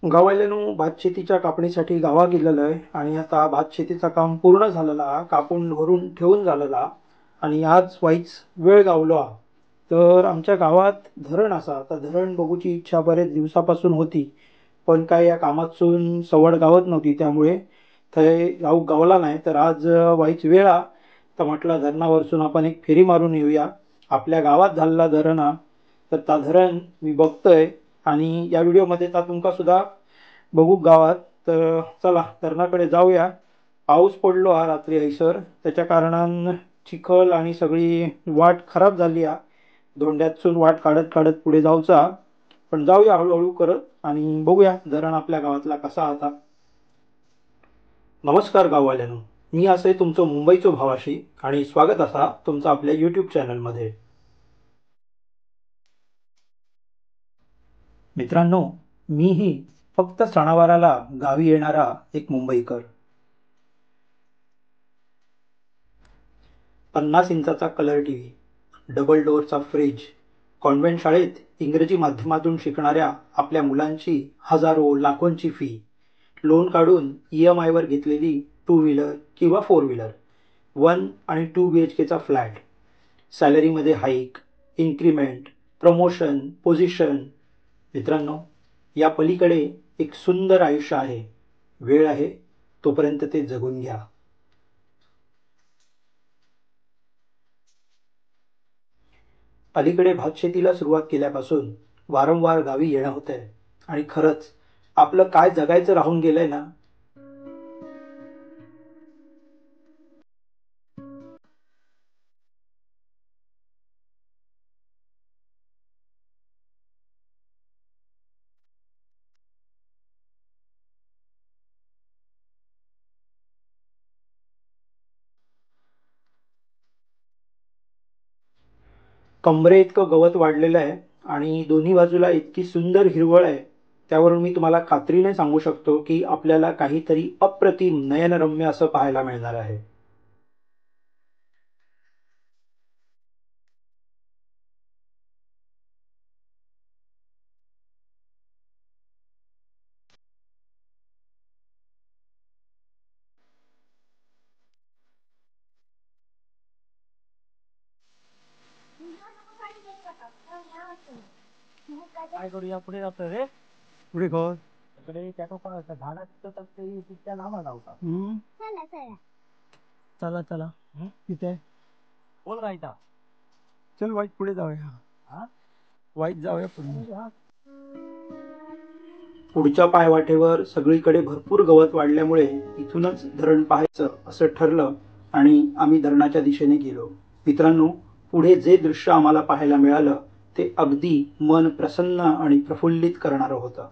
गावाल्यानं भातशेतीच्या कापणीसाठी गावा गेलेलं आहे आणि आता भातशेतीचं काम पूर्ण झालेला हा, कापून भरून ठेवून झालेला आणि आज वाईच वेळ गावलो हा. तर आमच्या गावात धरण असा, आता धरण बघूची इच्छा बरेच दिवसापासून होती, पण काय या कामातसून सवड गावत नव्हती, त्यामुळे थंय जाऊ गावला नाही. तर आज वाईच वेळ हा, तर म्हटलं धरणावरसून आपण एक फेरी मारून येऊया. आपल्या गावात झालेला धरण हा, तर त्या धरण मी बघतोय आणि या व्हिडिओमध्ये तर तुमका सुद्धा बघू गावात. तर चला धरणाकडे जाऊया. पाऊस पडलो हा रात्री हैसर, त्याच्या कारणान चिखल आणि सगळी वाट खराब झाली हा. धोंड्यातून वाट काढत काढत पुढे जाऊचा, पण जाऊया हळूहळू करत आणि बघूया धरण आपल्या गावातला कसा आता. नमस्कार गाववाल्यानो, मी असे तुमचं मुंबईचो भावाशी आणि स्वागत असा तुमचं आपल्या यूट्यूब चॅनलमध्ये. मित्रांनो, मीही फक्त सणावाराला गावी येणारा एक मुंबईकर. 50 इंचाचा कलर टीव्ही, डबल डोअरचा फ्रीज, कॉन्व्हेंट शाळेत इंग्रजी माध्यमातून शिकणाऱ्या आपल्या मुलांची हजारो लाखोंची फी, लोन काढून EMI वर घेतलेली 2 व्हीलर किंवा 4 व्हीलर, 1 आणि 2 BHKचा फ्लॅट, सॅलरीमध्ये हाईक, इन्क्रीमेंट, प्रमोशन, पोझिशन. मित्रांनो, या पलीकडे एक सुंदर आयुष्य आहे. वेळ आहे तोपर्यंत ते जगून घ्या. अलीकडे भातशेतीला सुरुवात केल्यापासून वारंवार गावी येणं होतंय आणि खरंच आपलं काय जगायचं राहून गेलंय ना. कमरे इतकं गवत वाढलेलं आहे आणि दोन्ही बाजूला इतकी सुंदर हिरवळ आहे, त्यावरून मी तुम्हाला खात्रीने सांगू शकतो की आपल्याला काहीतरी अप्रतिम नयनरम्य असं पाहायला मिळणार आहे. काय करूया पुढे जातो रे. पुढे घर इकडे त्या टोकाला झाडा तिथं नामा लावता. चला चला, तिथे बोल राहायचा. चल वाईट पुढे जाऊया. हा वाईट जाऊया पुढे. पुढच्या पायवाटेवर सगळीकडे भरपूर गवत वाढल्यामुळे इथूनच धरण पाहायचं असं ठरलं आणि आम्ही धरणाच्या दिशेने गेलो. मित्रांनो, पुढे जे दृश्य आम्हाला पाहायला मिळालं ते अगदी मन प्रसन्न आणि प्रफुल्लित करणारं होतं.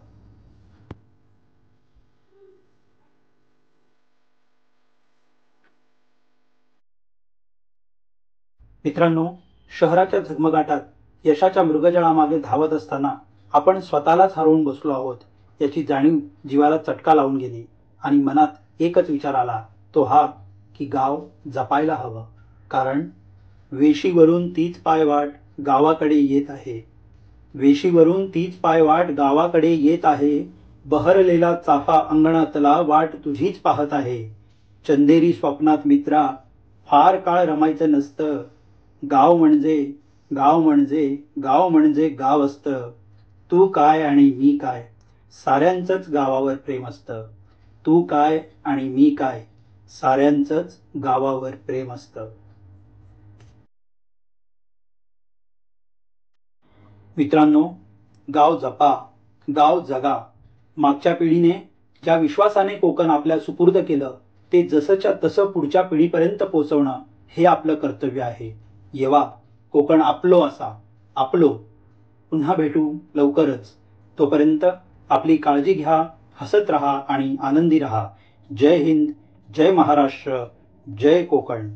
मित्रांनो, शहराच्या झगमगाटात यशाच्या मृगजळामागे धावत असताना आपण स्वतःलाच हरवून बसलो आहोत याची जाणीव जीवाला चटका लावून गेली आणि मनात एकच विचार आला, तो हा की गाव जपायला हवं. कारण वेशीवरून तीच पायवाट गावाकडे येत आहे. वेशीवरून तीच पायवाट गावाकडे येत आहे. बहरलेला चाफा अंगणातला वाट तुझीच पाहत आहे. चंदेरी स्वप्नात मित्रा फार काळ रमायचं नसतं. गाव म्हणजे गाव म्हणजे गाव म्हणजे गाव असतं. तू काय आणि मी काय, साऱ्यांचंच गावावर प्रेम असतं. तू काय आणि मी काय, साऱ्यांचंच गावावर प्रेम असतं. मित्रांनो, गाव जपा, गाव जगा. मागच्या पिढीने ज्या विश्वासाने कोकण आपल्या सुपूर्द केलं ते जसंच्या तसं पुढच्या पिढीपर्यंत पोहोचवणं हे आपलं कर्तव्य आहे. येवा कोकण आपलो असा, आपलो. पुन्हा भेटू लवकरच. तोपर्यंत आपली काळजी घ्या, हसत राहा आणि आनंदी राहा. जय हिंद, जय महाराष्ट्र, जय कोकण.